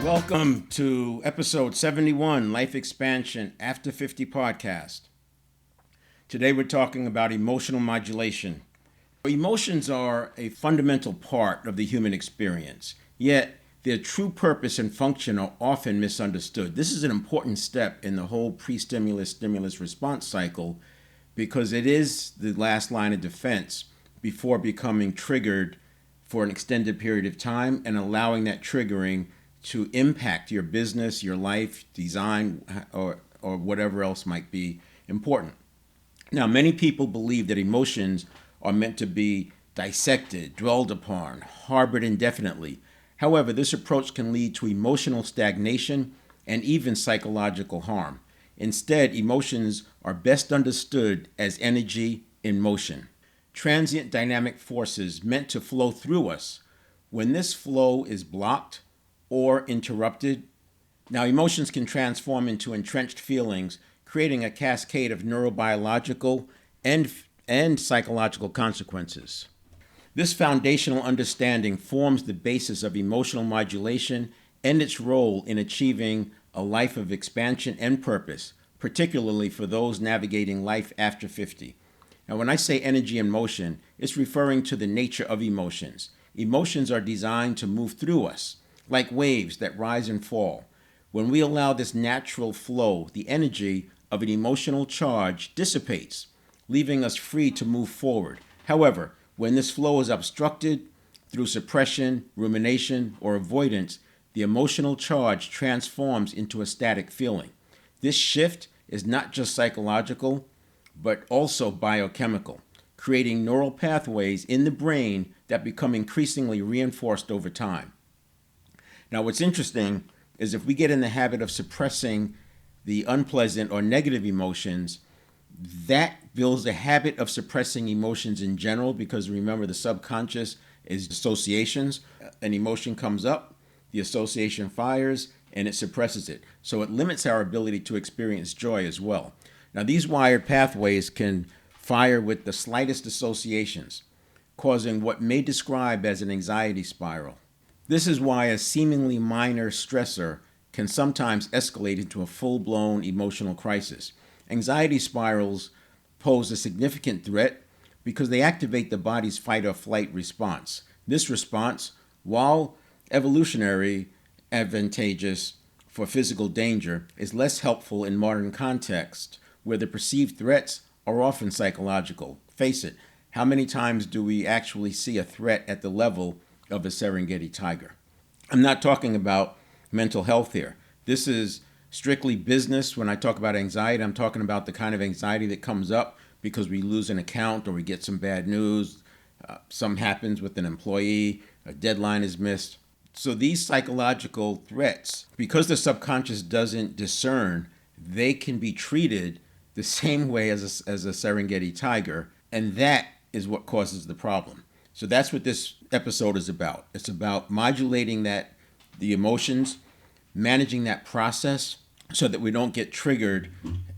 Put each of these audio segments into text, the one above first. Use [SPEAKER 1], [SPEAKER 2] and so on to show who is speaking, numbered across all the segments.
[SPEAKER 1] Welcome to episode 71, Life Expansion After 50 podcast. Today we're talking about emotional modulation. Emotions are a fundamental part of the human experience, yet their true purpose and function are often misunderstood. This is an important step in the whole prestimulus-stimulus response cycle because it is the last line of defense before becoming triggered for an extended period of time and allowing that triggering to impact your business, your life, design, or whatever else might be important. Now, many people believe that emotions are meant to be dissected, dwelled upon, harbored indefinitely. However, this approach can lead to emotional stagnation and even psychological harm. Instead, emotions are best understood as energy in motion. Transient dynamic forces meant to flow through us. When this flow is blocked or interrupted, now emotions can transform into entrenched feelings, creating a cascade of neurobiological and psychological consequences. This foundational understanding forms the basis of emotional modulation and its role in achieving a life of expansion and purpose, particularly for those navigating life after 50. Now, when I say energy in motion, it's referring to the nature of emotions. Emotions are designed to move through us, like waves that rise and fall. When we allow this natural flow, the energy of an emotional charge dissipates, leaving us free to move forward. However, when this flow is obstructed through suppression, rumination, or avoidance, the emotional charge transforms into a static feeling. This shift is not just psychological, but also biochemical, creating neural pathways in the brain that become increasingly reinforced over time. Now, what's interesting is if we get in the habit of suppressing the unpleasant or negative emotions, that builds a habit of suppressing emotions in general, because remember, the subconscious is associations. An emotion comes up, the association fires, and it suppresses it. So it limits our ability to experience joy as well. Now, these wired pathways can fire with the slightest associations, causing what may describe as an anxiety spiral. This is why a seemingly minor stressor can sometimes escalate into a full-blown emotional crisis. Anxiety spirals pose a significant threat because they activate the body's fight or flight response. This response, while evolutionary advantageous for physical danger, is less helpful in modern context where the perceived threats are often psychological. Face it, how many times do we actually see a threat at the level of a Serengeti tiger? I'm not talking about mental health here. This is strictly business. When I talk about anxiety, I'm talking about the kind of anxiety that comes up because we lose an account or we get some bad news, something happens with an employee, a deadline is missed. So these psychological threats, because the subconscious doesn't discern, they can be treated the same way as a Serengeti tiger, and that is what causes the problem. So that's what this episode is about. It's about modulating the emotions, managing that process so that we don't get triggered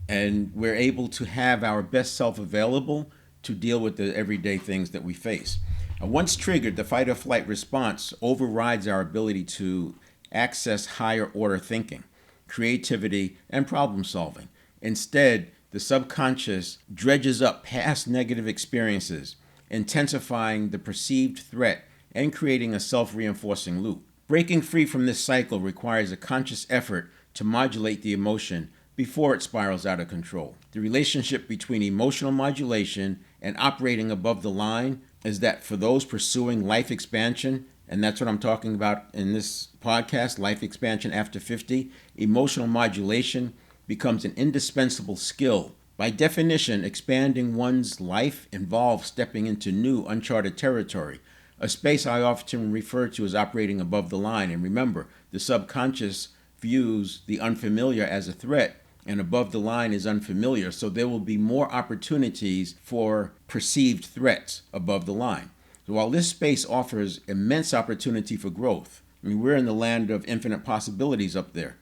[SPEAKER 1] and we're able to have our best self available to deal with the everyday things that we face. Once triggered, the fight or flight response overrides our ability to access higher order thinking, creativity, and problem solving. Instead, the subconscious dredges up past negative experiences, intensifying the perceived threat and creating a self-reinforcing loop. Breaking free from this cycle requires a conscious effort to modulate the emotion before it spirals out of control. The relationship between emotional modulation and operating above the line is that for those pursuing life expansion, and that's what I'm talking about in this podcast, Life Expansion After 50, emotional modulation becomes an indispensable skill. By definition, expanding one's life involves stepping into new, uncharted territory, a space I often refer to as operating above the line. And remember, the subconscious views the unfamiliar as a threat, and above the line is unfamiliar, so there will be more opportunities for perceived threats above the line. So while this space offers immense opportunity for growth, we're in the land of infinite possibilities up there,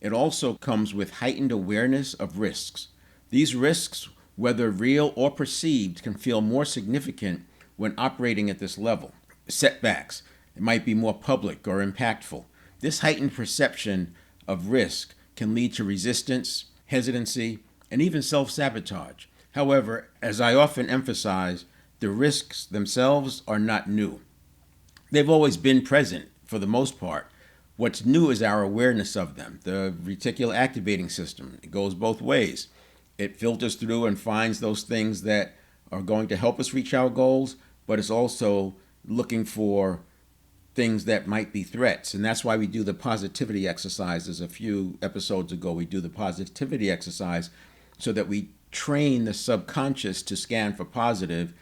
[SPEAKER 1] it also comes with heightened awareness of risks. These risks, whether real or perceived, can feel more significant when operating at this level. Setbacks, it might be more public or impactful. This heightened perception of risk can lead to resistance, hesitancy, and even self-sabotage. However, as I often emphasize, the risks themselves are not new. They've always been present for the most part. What's new is our awareness of them. The reticular activating system, it goes both ways. It filters through and finds those things that are going to help us reach our goals, but it's also looking for things that might be threats. And that's why we do the positivity exercises. A few episodes ago, we do the positivity exercise so that we train the subconscious to scan for positive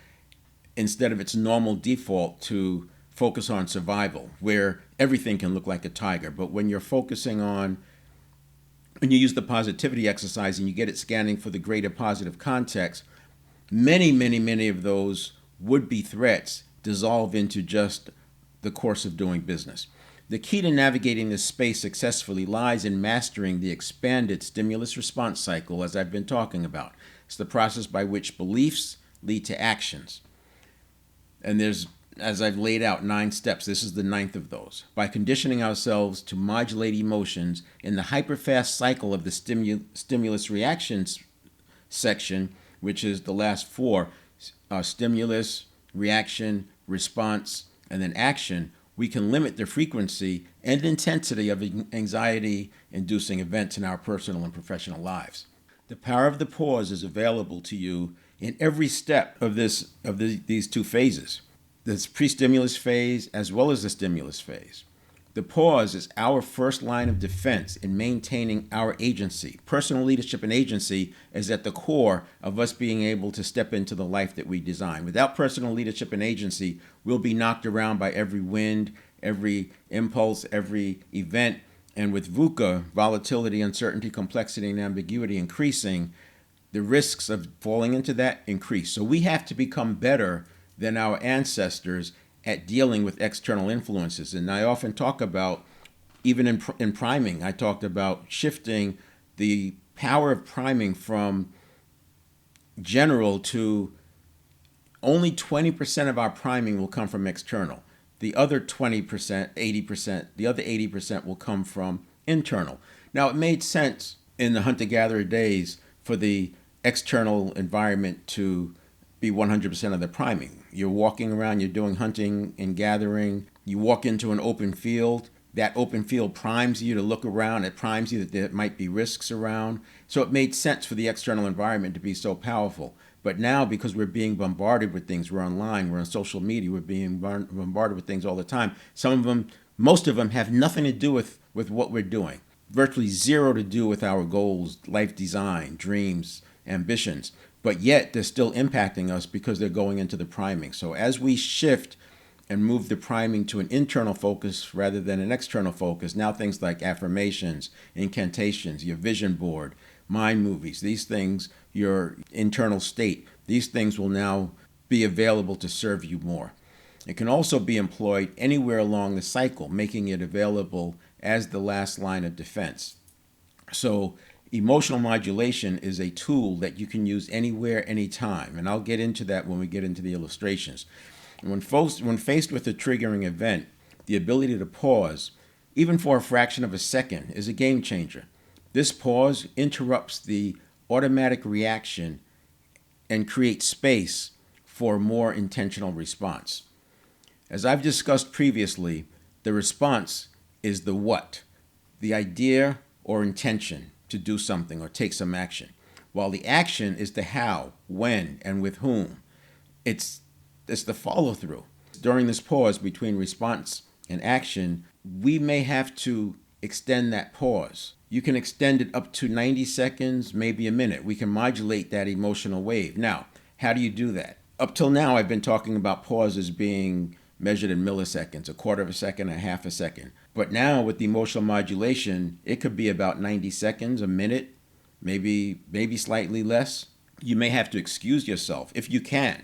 [SPEAKER 1] instead of its normal default to focus on survival, where everything can look like a tiger. But when you use the positivity exercise and you get it scanning for the greater positive context, many of those would-be threats dissolve into just the course of doing business. The key to navigating this space successfully lies in mastering the expanded stimulus response cycle, as I've been talking about. It's the process by which beliefs lead to actions. And there's, as I've laid out, 9 steps. This is the 9th of those. By conditioning ourselves to modulate emotions in the hyperfast cycle of the stimulus reactions section, which is the last 4, stimulus, reaction, response, and then action, we can limit the frequency and intensity of anxiety-inducing events in our personal and professional lives. The power of the pause is available to you in every step of these 2 phases, this pre-stimulus phase as well as the stimulus phase. The pause is our first line of defense in maintaining our agency. Personal leadership and agency is at the core of us being able to step into the life that we design. Without personal leadership and agency, we'll be knocked around by every wind, every impulse, every event. And with VUCA, volatility, uncertainty, complexity, and ambiguity increasing, the risks of falling into that increase. So we have to become better than our ancestors at dealing with external influences. And I often talk about, even in priming, I talked about shifting the power of priming from general to only 20% of our priming will come from external. The other 20%, 80%, the other 80% will come from internal. Now, it made sense in the hunter-gatherer days for the external environment to be 100% of the priming. You're walking around, you're doing hunting and gathering. You walk into an open field. That open field primes you to look around. It primes you that there might be risks around. So it made sense for the external environment to be so powerful. But now, because we're being bombarded with things, we're online, we're on social media, we're being bombarded with things all the time. Some of them, most of them have nothing to do with what we're doing. Virtually zero to do with our goals, life design, dreams, ambitions. But yet they're still impacting us because they're going into the priming. So as we shift and move the priming to an internal focus rather than an external focus, now things like affirmations, incantations, your vision board, mind movies, these things, your internal state, these things will now be available to serve you more. It can also be employed anywhere along the cycle, making it available as the last line of defense. So emotional modulation is a tool that you can use anywhere, anytime. And I'll get into that when we get into the illustrations. When faced with a triggering event, the ability to pause, even for a fraction of a second, is a game changer. This pause interrupts the automatic reaction and creates space for a more intentional response. As I've discussed previously, the response is the what, the idea or intention to do something or take some action, while the action is the how, when, and with whom. It's the follow-through. During this pause between response and action, we may have to extend that pause. You can extend it up to 90 seconds, maybe a minute. We can modulate that emotional wave. Now, how do you do that? Up till now, I've been talking about pauses being measured in milliseconds, a quarter of a second, a half a second. But now with the emotional modulation, it could be about 90 seconds, a minute, maybe slightly less. You may have to excuse yourself if you can.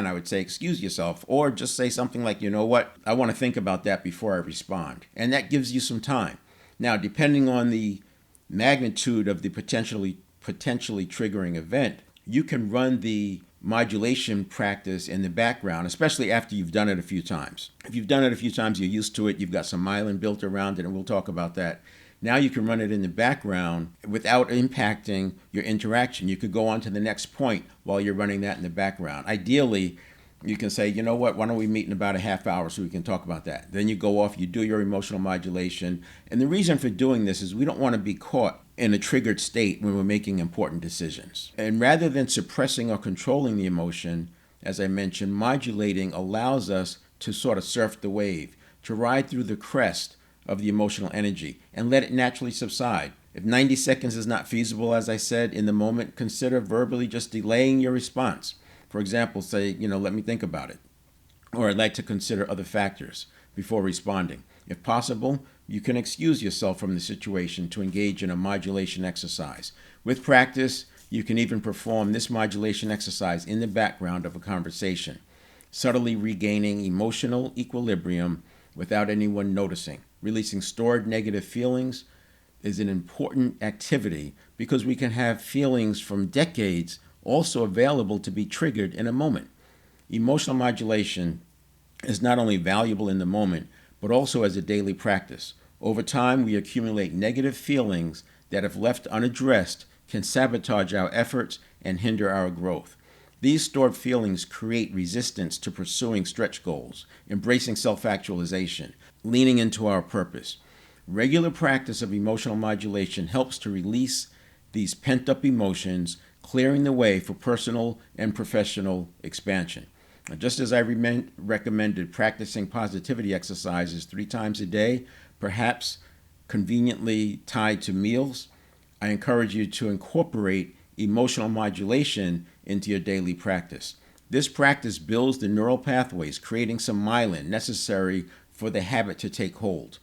[SPEAKER 1] I would say excuse yourself, or just say something like, you know what, I want to think about that before I respond. And that gives you some time. Now, depending on the magnitude of the potentially triggering event, you can run the modulation practice in the background, especially after you've done it a few times. If you've done it a few times, you're used to it, you've got some myelin built around it, and we'll talk about that. Now you can run it in the background without impacting your interaction. You could go on to the next point while you're running that in the background. Ideally, you can say, you know what, why don't we meet in about a half hour so we can talk about that. Then you go off, you do your emotional modulation. And the reason for doing this is we don't want to be caught in a triggered state when we're making important decisions. And rather than suppressing or controlling the emotion, as I mentioned, modulating allows us to sort of surf the wave, to ride through the crest of the emotional energy and let it naturally subside. If 90 seconds is not feasible, as I said, in the moment, consider verbally just delaying your response. For example, say, let me think about it. Or I'd like to consider other factors before responding. If possible, you can excuse yourself from the situation to engage in a modulation exercise. With practice, you can even perform this modulation exercise in the background of a conversation, subtly regaining emotional equilibrium without anyone noticing. Releasing stored negative feelings is an important activity because we can have feelings from decades also available to be triggered in a moment. Emotional modulation is not only valuable in the moment, but also as a daily practice. Over time, we accumulate negative feelings that, if left unaddressed, can sabotage our efforts and hinder our growth. These stored feelings create resistance to pursuing stretch goals, embracing self-actualization, leaning into our purpose. Regular practice of emotional modulation helps to release these pent-up emotions, clearing the way for personal and professional expansion. Just as I recommended practicing positivity exercises 3 times a day, perhaps conveniently tied to meals, I encourage you to incorporate emotional modulation into your daily practice. This practice builds the neural pathways, creating some myelin necessary for the habit to take hold.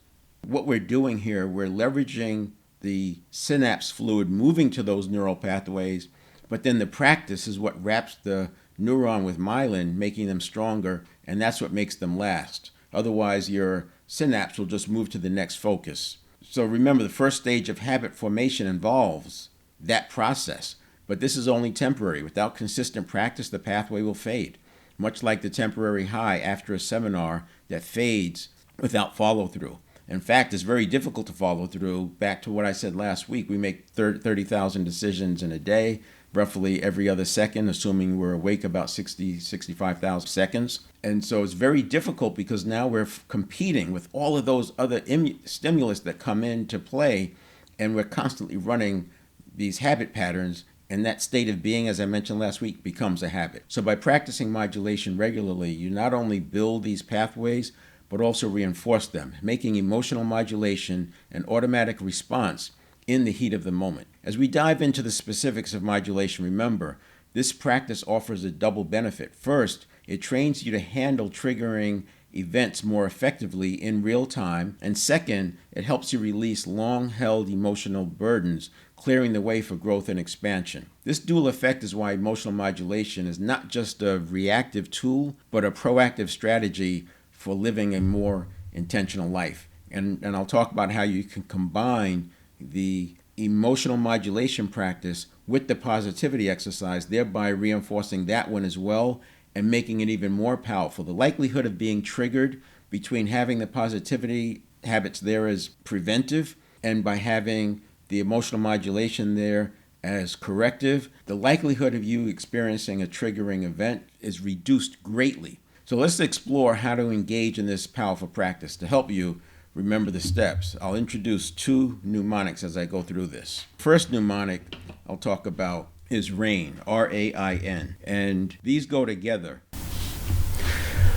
[SPEAKER 1] What we're doing here, we're leveraging the synapse fluid moving to those neural pathways, but then the practice is what wraps the neuron with myelin, making them stronger, and that's what makes them last. Otherwise, your synapse will just move to the next focus. So remember, the first stage of habit formation involves that process, but this is only temporary. Without consistent practice, the pathway will fade, much like the temporary high after a seminar that fades without follow-through. In fact, it's very difficult to follow through. Back to what I said last week, we make 30,000 decisions in a day, roughly every other second, assuming we're awake about 65,000 seconds. And so it's very difficult because now we're competing with all of those other stimulus that come into play, and we're constantly running these habit patterns, and that state of being, as I mentioned last week, becomes a habit. So by practicing modulation regularly, you not only build these pathways, but also reinforce them, making emotional modulation an automatic response in the heat of the moment. As we dive into the specifics of modulation, remember, this practice offers a double benefit. First, it trains you to handle triggering events more effectively in real time. And second, it helps you release long-held emotional burdens, clearing the way for growth and expansion. This dual effect is why emotional modulation is not just a reactive tool, but a proactive strategy for living a more intentional life. And I'll talk about how you can combine the emotional modulation practice with the positivity exercise, thereby reinforcing that one as well and making it even more powerful. The likelihood of being triggered between having the positivity habits there as preventive and by having the emotional modulation there as corrective, the likelihood of you experiencing a triggering event is reduced greatly. So let's explore how to engage in this powerful practice. To help you remember the steps, I'll introduce 2 mnemonics as I go through this. First mnemonic I'll talk about is RAIN, R-A-I-N, and these go together.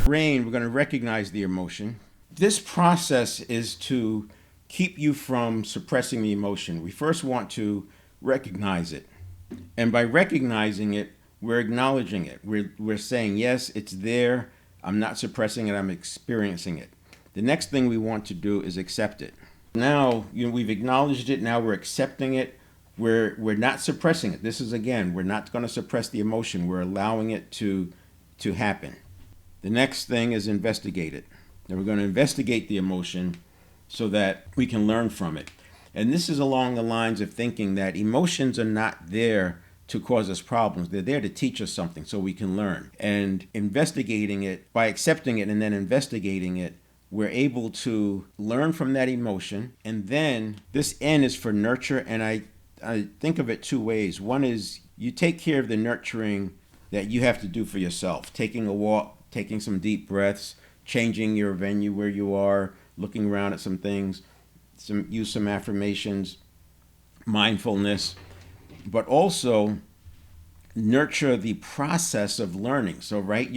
[SPEAKER 1] RAIN, we're going to recognize the emotion. This process is to keep you from suppressing the emotion. We first want to recognize it, and by recognizing it, we're acknowledging it. We're saying, yes, it's there. I'm not suppressing it. I'm experiencing it. The next thing we want to do is accept it. Now, we've acknowledged it. Now we're accepting it. We're not suppressing it. This is, again, we're not going to suppress the emotion. We're allowing it to happen. The next thing is investigate it. Now we're going to investigate the emotion so that we can learn from it. And this is along the lines of thinking that emotions are not there to cause us problems. They're there to teach us something so we can learn. And investigating it, by accepting it and then investigating it, we're able to learn from that emotion. And then this N is for nurture. And I think of it two ways. One is you take care of the nurturing that you have to do for yourself. Taking a walk, taking some deep breaths, changing your venue where you are, looking around at some things, use some affirmations, mindfulness, but also nurture the process of learning. So, right,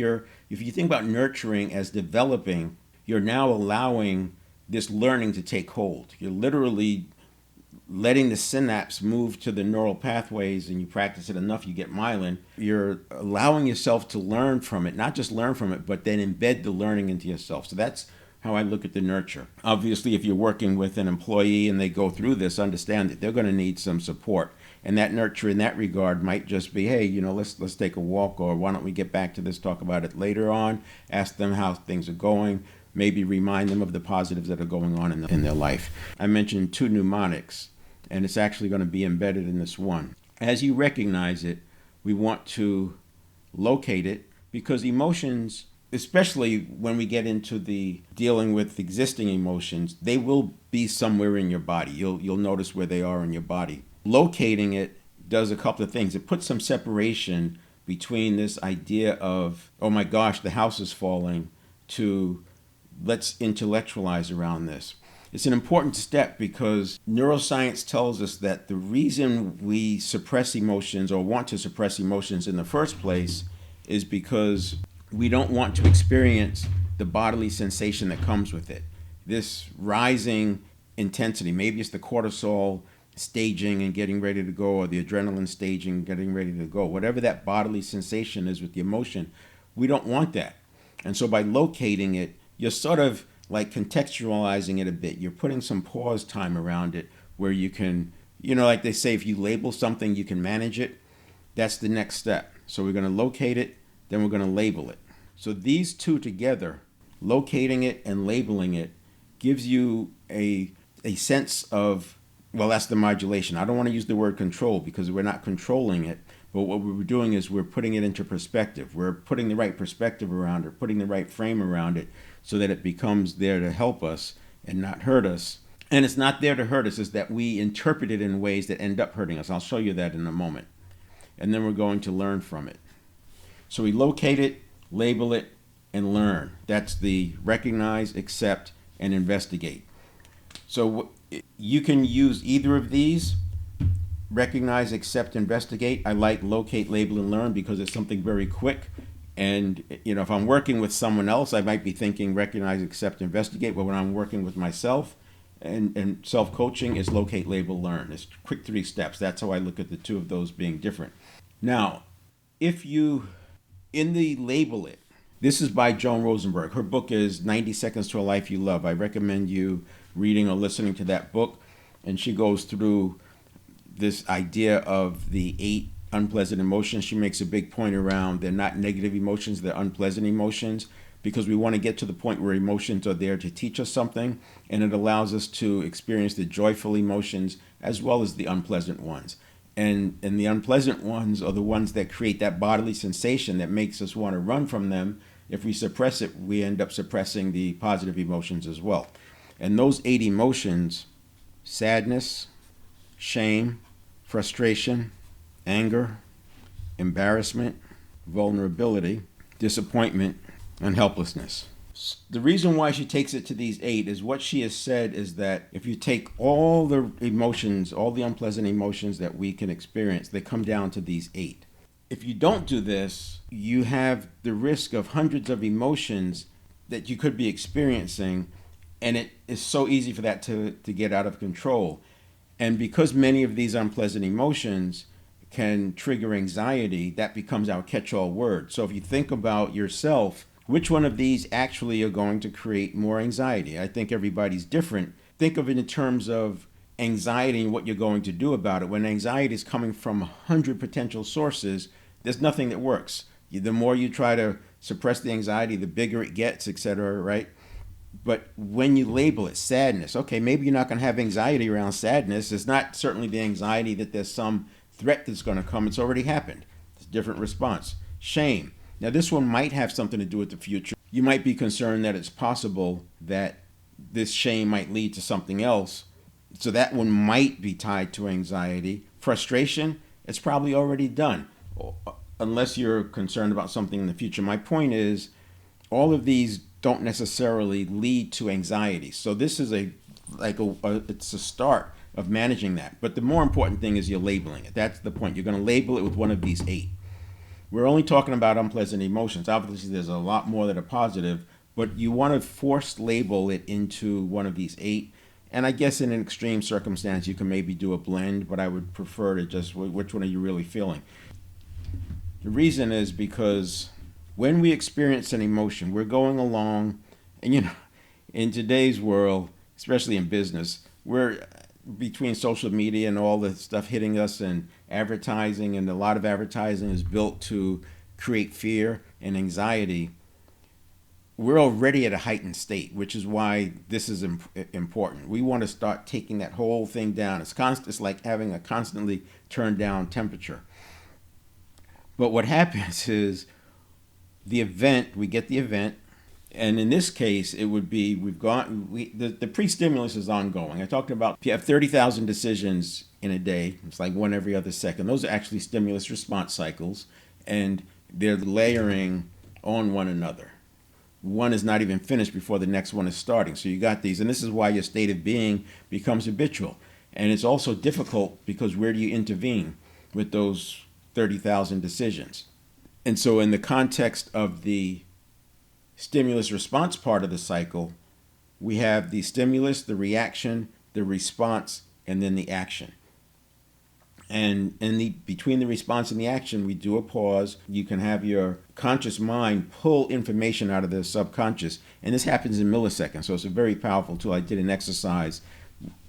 [SPEAKER 1] if you think about nurturing as developing, you're now allowing this learning to take hold. You're literally letting the synapse move to the neural pathways, and you practice it enough, you get myelin. You're allowing yourself to learn from it, not just learn from it, but then embed the learning into yourself. So that's how I look at the nurture. Obviously, if you're working with an employee and they go through this, understand that they're going to need some support. And that nurture in that regard might just be, hey, let's take a walk, or why don't we get back to this, talk about it later on, ask them how things are going, maybe remind them of the positives that are going on in their life. I mentioned 2 mnemonics, and it's actually going to be embedded in this one. As you recognize it, we want to locate it, because emotions, especially when we get into the dealing with existing emotions, they will be somewhere in your body. You'll notice where they are in your body. Locating it does a couple of things. It puts some separation between this idea of, oh my gosh, the house is falling, to let's intellectualize around this. It's an important step, because neuroscience tells us that the reason we suppress emotions or want to suppress emotions in the first place is because we don't want to experience the bodily sensation that comes with it. This rising intensity, maybe it's the cortisol staging and getting ready to go, or the adrenaline staging and getting ready to go. Whatever that bodily sensation is with the emotion, we don't want that. And so by locating it, you're sort of like contextualizing it a bit. You're putting some pause time around it where you can, like they say, if you label something, you can manage it. That's the next step. So we're going to locate it, then we're going to label it. So these two together, locating it and labeling it, gives you a sense of, well, that's the modulation. I don't want to use the word control, because we're not controlling it. But what we're doing is we're putting it into perspective. We're putting the right perspective around it, putting the right frame around it, so that it becomes there to help us and not hurt us. And it's not there to hurt us, it's that we interpret it in ways that end up hurting us. I'll show you that in a moment. And then we're going to learn from it. So we locate it, label it, and learn. That's the recognize, accept, and investigate. So you can use either of these. Recognize, accept, investigate. I like locate, label, and learn because it's something very quick. And, if I'm working with someone else, I might be thinking recognize, accept, investigate. But when I'm working with myself and self-coaching, it's locate, label, learn. It's quick 3 steps. That's how I look at the two of those being different. Now, if you, in the label it, this is by Joan Rosenberg. Her book is 90 Seconds to a Life You Love. I recommend you reading or listening to that book. And she goes through this idea of the 8 unpleasant emotions. She makes a big point around they're not negative emotions, they're unpleasant emotions, because we want to get to the point where emotions are there to teach us something, and it allows us to experience the joyful emotions as well as the unpleasant ones. And the unpleasant ones are the ones that create that bodily sensation that makes us want to run from them. If we suppress it, we end up suppressing the positive emotions as well. And those 8 emotions, sadness, shame, frustration, anger, embarrassment, vulnerability, disappointment, and helplessness. The reason why she takes it to these 8 is what she has said is that if you take all the emotions, all the unpleasant emotions that we can experience, they come down to these 8. If you don't do this, you have the risk of hundreds of emotions that you could be experiencing, and it is so easy for that to get out of control. And because many of these unpleasant emotions can trigger anxiety, that becomes our catch-all word. So if you think about yourself, which one of these actually are going to create more anxiety? I think everybody's different. Think of it in terms of anxiety and what you're going to do about it. When anxiety is coming from 100 potential sources, there's nothing that works. The more you try to suppress the anxiety, the bigger it gets, etc., right? But when you label it sadness, okay, maybe you're not going to have anxiety around sadness. It's not certainly the anxiety that there's some threat that's going to come. It's already happened. It's a different response. Shame. Now, this one might have something to do with the future. You might be concerned that it's possible that this shame might lead to something else. So that one might be tied to anxiety. Frustration, it's probably already done, unless you're concerned about something in the future. My point is, all of these don't necessarily lead to anxiety. So this is it's a start of managing that. But the more important thing is you're labeling it. That's the point. You're going to label it with one of these 8. We're only talking about unpleasant emotions. Obviously, there's a lot more that are positive, but you want to force label it into one of these 8. And I guess in an extreme circumstance, you can maybe do a blend, but I would prefer to just, which one are you really feeling? The reason is because when we experience an emotion, we're going along, and in today's world, especially in business, we're between social media and all the stuff hitting us and advertising, and a lot of advertising is built to create fear and anxiety. We're already at a heightened state, which is why this is important. We want to start taking that whole thing down. It's like having a constantly turned down temperature. But what happens is we get the event, and in this case, it would be, the pre-stimulus is ongoing. I talked about, if you have 30,000 decisions in a day, it's like one every other second. Those are actually stimulus response cycles, and they're layering on one another. One is not even finished before the next one is starting. So you got these, and this is why your state of being becomes habitual. And it's also difficult because where do you intervene with those 30,000 decisions? And so in the context of the stimulus response part of the cycle, we have the stimulus, the reaction, the response, and then the action. And between the response and the action, we do a pause. You can have your conscious mind pull information out of the subconscious. And this happens in milliseconds. So it's a very powerful tool. I did an exercise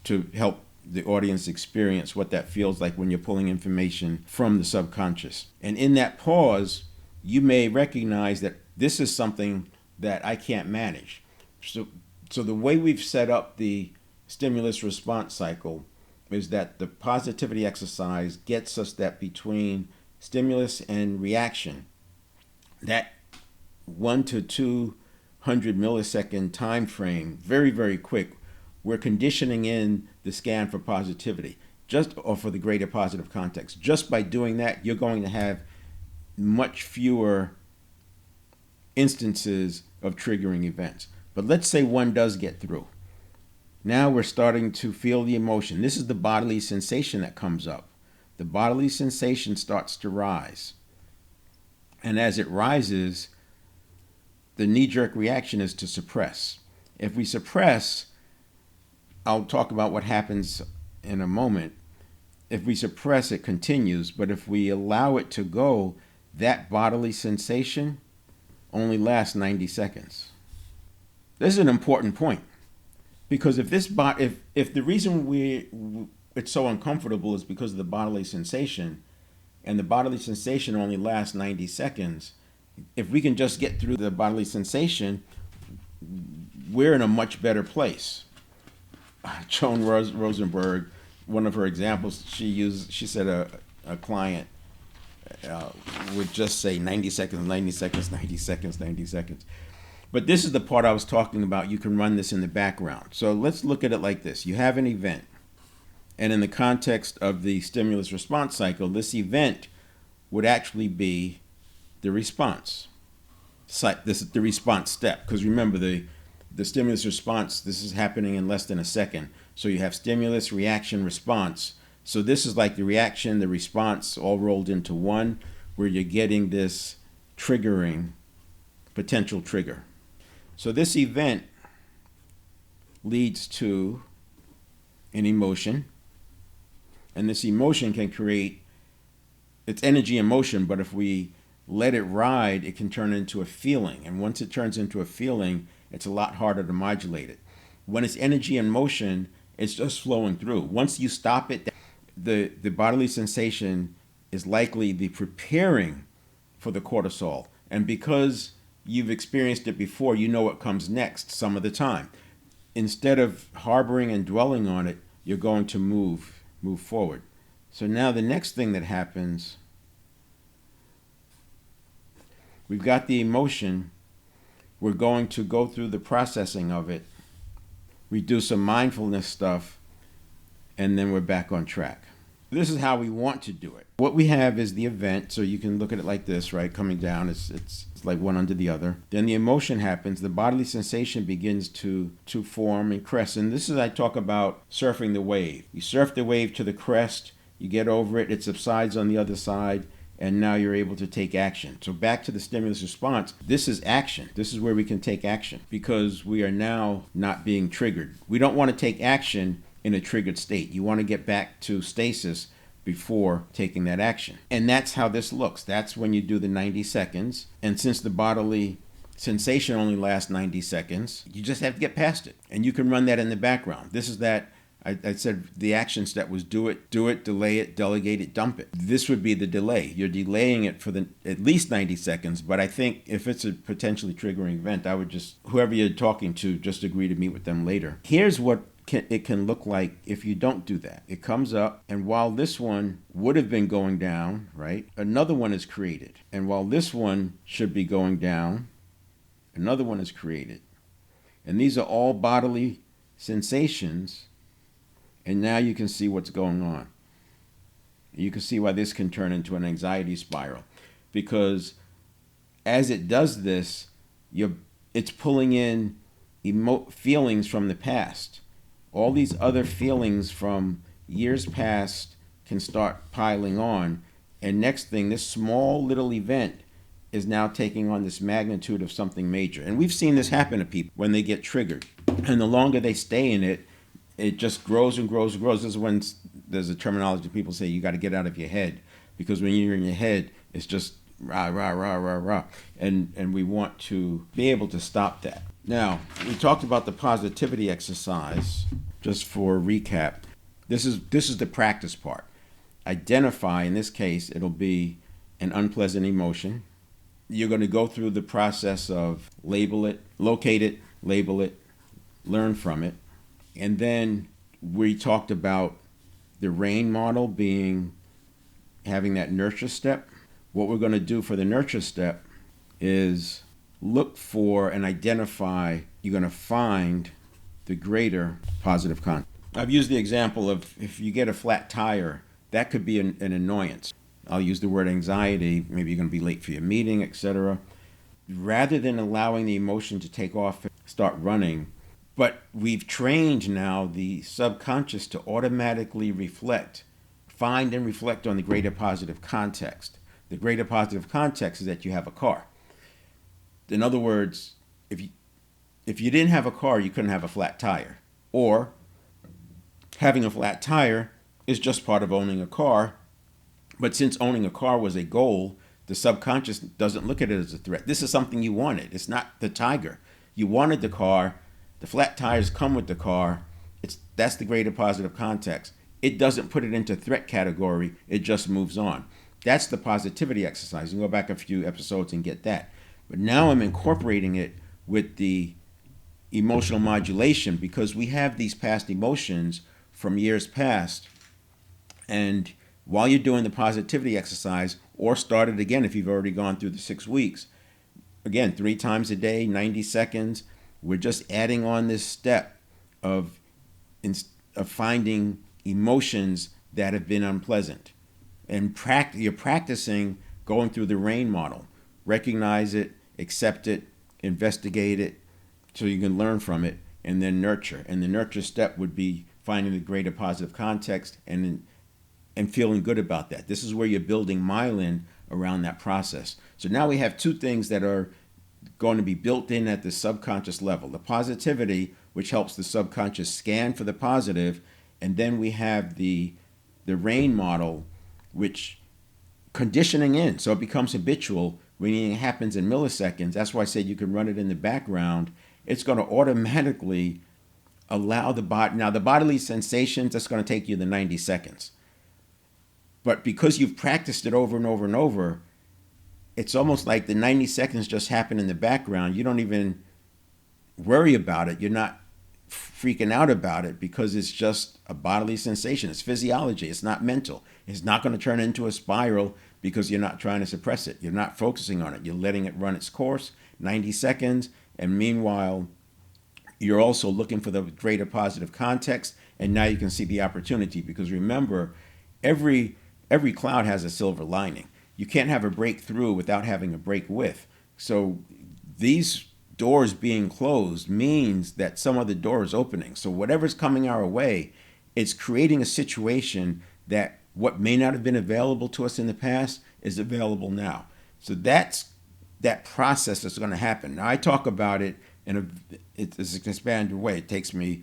[SPEAKER 1] to help the audience experience what that feels like when you're pulling information from the subconscious. And in that pause, you may recognize that this is something that I can't manage. So the way we've set up the stimulus response cycle is that the positivity exercise gets us that between stimulus and reaction, that 1 to 200 millisecond time frame, very, very quick, we're conditioning in the scan for positivity, or for the greater positive context. Just by doing that, you're going to have much fewer instances of triggering events. But let's say one does get through. Now we're starting to feel the emotion. This is the bodily sensation that comes up. The bodily sensation starts to rise. And as it rises, the knee-jerk reaction is to suppress. If we suppress, I'll talk about what happens in a moment. If we suppress, it continues. But if we allow it to go, that bodily sensation only lasts 90 seconds. This is an important point. Because if the reason it's so uncomfortable is because of the bodily sensation, and the bodily sensation only lasts 90 seconds, if we can just get through the bodily sensation, we're in a much better place. Joan Rosenberg, one of her examples, she said a client would just say 90 seconds, 90 seconds, 90 seconds, 90 seconds. But this is the part I was talking about. You can run this in the background. So let's look at it like this. You have an event. And in the context of the stimulus response cycle, this event would actually be the response. This is the response step. Because remember, the stimulus response, this is happening in less than a second. So you have stimulus, reaction, response. So this is like the reaction, the response, all rolled into one, where you're getting this triggering, potential trigger. So this event leads to an emotion, and this emotion can create, it's energy and motion, but if we let it ride, it can turn into a feeling. And once it turns into a feeling, it's a lot harder to modulate it. When it's energy and motion, it's just flowing through. Once you stop it, the bodily sensation is likely the preparing for the cortisol. And because you've experienced it before, you know what comes next some of the time. Instead of harboring and dwelling on it, you're going to move forward. So now the next thing that happens, we've got the emotion. We're going to go through the processing of it. We do some mindfulness stuff, and then we're back on track. This is how we want to do it. What we have is the event, so you can look at it like this, right? Coming down, it's like one under the other. Then the emotion happens. The bodily sensation begins to form and crest. And this is, I talk about surfing the wave. You surf the wave to the crest, you get over it, it subsides on the other side, and now you're able to take action. So back to the stimulus response, this is action. This is where we can take action because we are now not being triggered. We don't want to take action in a triggered state. You want to get back to stasis before taking that action. And that's how this looks. That's when you do the 90 seconds. And since the bodily sensation only lasts 90 seconds, you just have to get past it. And you can run that in the background. This is that, I said the action step was do it, delay it, delegate it, dump it. This would be the delay. You're delaying it for at least 90 seconds, but I think if it's a potentially triggering event, I would just, whoever you're talking to, just agree to meet with them later. Here's what it can look like if you don't do that. It comes up, and while this one would have been going down, right, another one is created. And while this one should be going down, another one is created. And these are all bodily sensations. And now you can see what's going on. You can see why this can turn into an anxiety spiral. Because as it does this, it's pulling in feelings from the past. All these other feelings from years past can start piling on. And next thing, this small little event is now taking on this magnitude of something major. And we've seen this happen to people when they get triggered. And the longer they stay in it, it just grows and grows and grows. This is when there's a terminology people say you got to get out of your head, because when you're in your head, it's just rah, rah, rah, rah, rah. And we want to be able to stop that. Now, we talked about the positivity exercise. Just for a recap, this is the practice part. Identify, in this case, it'll be an unpleasant emotion. You're going to go through the process of label it, locate it, label it, learn from it. And then we talked about the RAIN model having that nurture step. What we're going to do for the nurture step is look for and identify, you're going to find the greater positive content. I've used the example of if you get a flat tire, that could be an annoyance. I'll use the word anxiety. Maybe you're going to be late for your meeting, etc. Rather than allowing the emotion to take off and start running, but we've trained now the subconscious to automatically find and reflect on the greater positive context. The greater positive context is that you have a car. In other words, if you didn't have a car, you couldn't have a flat tire. Or having a flat tire is just part of owning a car. But since owning a car was a goal, the subconscious doesn't look at it as a threat. This is something you wanted. It's not the tiger. You wanted the car. The flat tires come with the car. That's the greater positive context. It doesn't put it into threat category. It just moves on. That's the positivity exercise. You can go back a few episodes and get that. But now I'm incorporating it with the emotional modulation, because we have these past emotions from years past. And while you're doing the positivity exercise, or start it again if you've already gone through the 6 weeks, again, 3 times a day, 90 seconds, we're just adding on this step of finding emotions that have been unpleasant. And you're practicing going through the RAIN model. Recognize it, accept it, investigate it, so you can learn from it, and then nurture. And the nurture step would be finding the greater positive context and feeling good about that. This is where you're building myelin around that process. So now we have 2 things that are going to be built in at the subconscious level. The positivity, which helps the subconscious scan for the positive, and then we have the RAIN model, which conditioning in, so it becomes habitual. When it happens in milliseconds, that's why I said you can run it in the background. It's going to automatically allow the body. Now, the bodily sensations, that's going to take you the 90 seconds. But because you've practiced it over and over and over, it's almost like the 90 seconds just happen in the background. You don't even worry about it. You're not freaking out about it because it's just a bodily sensation. It's physiology. It's not mental. It's not going to turn into a spiral because you're not trying to suppress it. You're not focusing on it. You're letting it run its course, 90 seconds. And meanwhile, you're also looking for the greater positive context. And now you can see the opportunity, because remember, every cloud has a silver lining. You can't have a breakthrough without having a break with. So these doors being closed means that some other door is opening. So whatever's coming our way, it's creating a situation that what may not have been available to us in the past is available now. So that's that process that's going to happen. Now I talk about it it's an expanded way. It takes me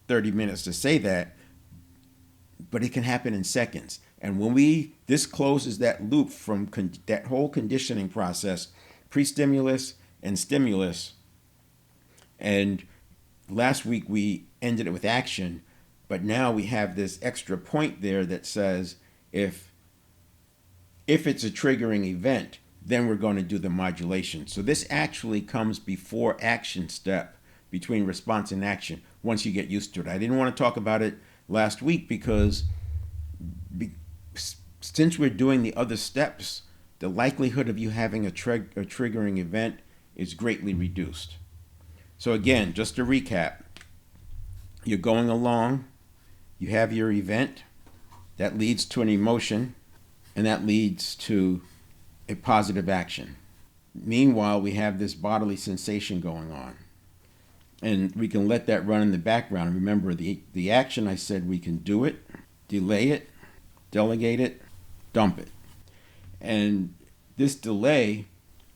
[SPEAKER 1] 30 minutes to say that, but it can happen in seconds. And when this closes that loop from that whole conditioning process, pre-stimulus and stimulus. And last week we ended it with action, but now we have this extra point there that says if it's a triggering event, then we're going to do the modulation. So this actually comes before action step, between response and action, once you get used to it. I didn't want to talk about it last week because since we're doing the other steps, the likelihood of you having a triggering event is greatly reduced. So again, just to recap, you're going along, you have your event, that leads to an emotion, and that leads to a positive action. Meanwhile, we have this bodily sensation going on. And we can let that run in the background. Remember, the action, I said we can do it, delay it, delegate it, dump it. And this delay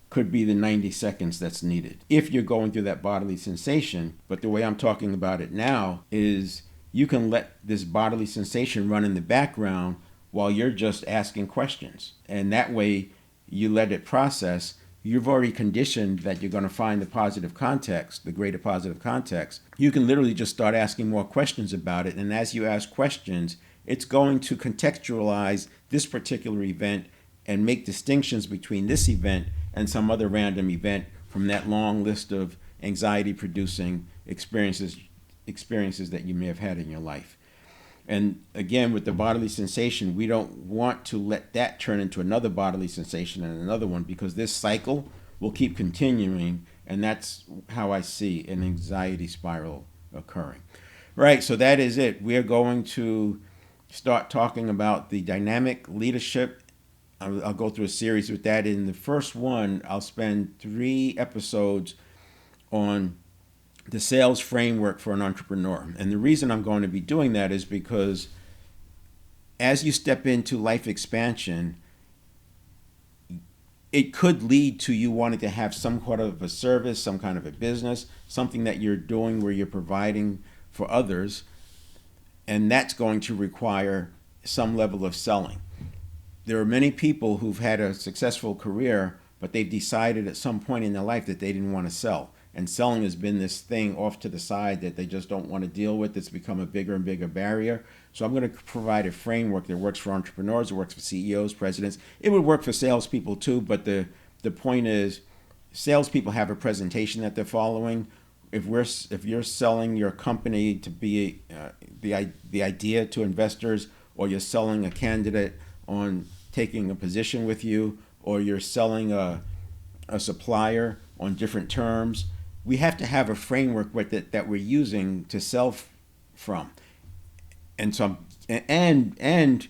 [SPEAKER 1] could be the 90 seconds that's needed if you're going through that bodily sensation. But the way I'm talking about it now is you can let this bodily sensation run in the background while you're just asking questions. And that way you let it process. You've already conditioned that you're going to find the positive context, the greater positive context. You can literally just start asking more questions about it. And as you ask questions, it's going to contextualize this particular event and make distinctions between this event and some other random event from that long list of anxiety-producing experiences that you may have had in your life. And again, with the bodily sensation, we don't want to let that turn into another bodily sensation and another one, because this cycle will keep continuing, and that's how I see an anxiety spiral occurring. Right, so that is it. We are going to start talking about the dynamic leadership. I'll go through a series with that. In the first one, I'll spend 3 episodes on the sales framework for an entrepreneur. And the reason I'm going to be doing that is because as you step into life expansion, it could lead to you wanting to have some kind of a service, some kind of a business, something that you're doing where you're providing for others. And that's going to require some level of selling. There are many people who've had a successful career, but they've decided at some point in their life that they didn't want to sell. And selling has been this thing off to the side that they just don't want to deal with. It's become a bigger and bigger barrier. So I'm going to provide a framework that works for entrepreneurs, it works for CEOs, presidents. It would work for salespeople too, but the point is salespeople have a presentation that they're following. If you're selling your company to be the idea to investors, or you're selling a candidate on taking a position with you, or you're selling a supplier on different terms, we have to have a framework with it that we're using to sell from. And so, and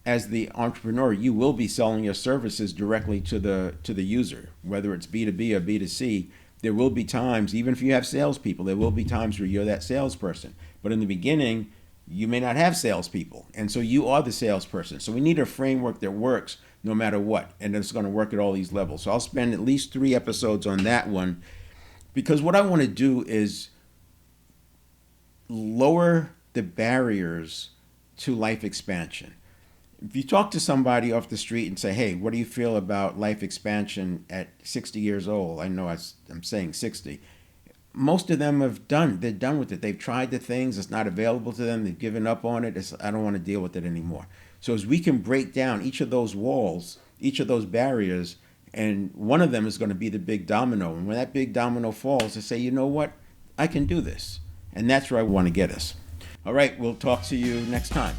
[SPEAKER 1] as the entrepreneur, you will be selling your services directly to the user, whether it's B2B or B2C. There will be times, even if you have salespeople, there will be times where you're that salesperson. But in the beginning, you may not have salespeople, and so you are the salesperson. So we need a framework that works no matter what, and it's going to work at all these levels. So I'll spend at least 3 episodes on that one, because what I want to do is lower the barriers to life expansion. If you talk to somebody off the street and say, hey, what do you feel about life expansion at 60 years old? I know I'm saying 60. Most of them they're done with it. They've tried the things, it's not available to them, they've given up on it, I don't want to deal with it anymore. So as we can break down each of those walls, each of those barriers, and one of them is going to be the big domino. And when that big domino falls, they say, you know what? I can do this. And that's where I want to get us. All right, we'll talk to you next time.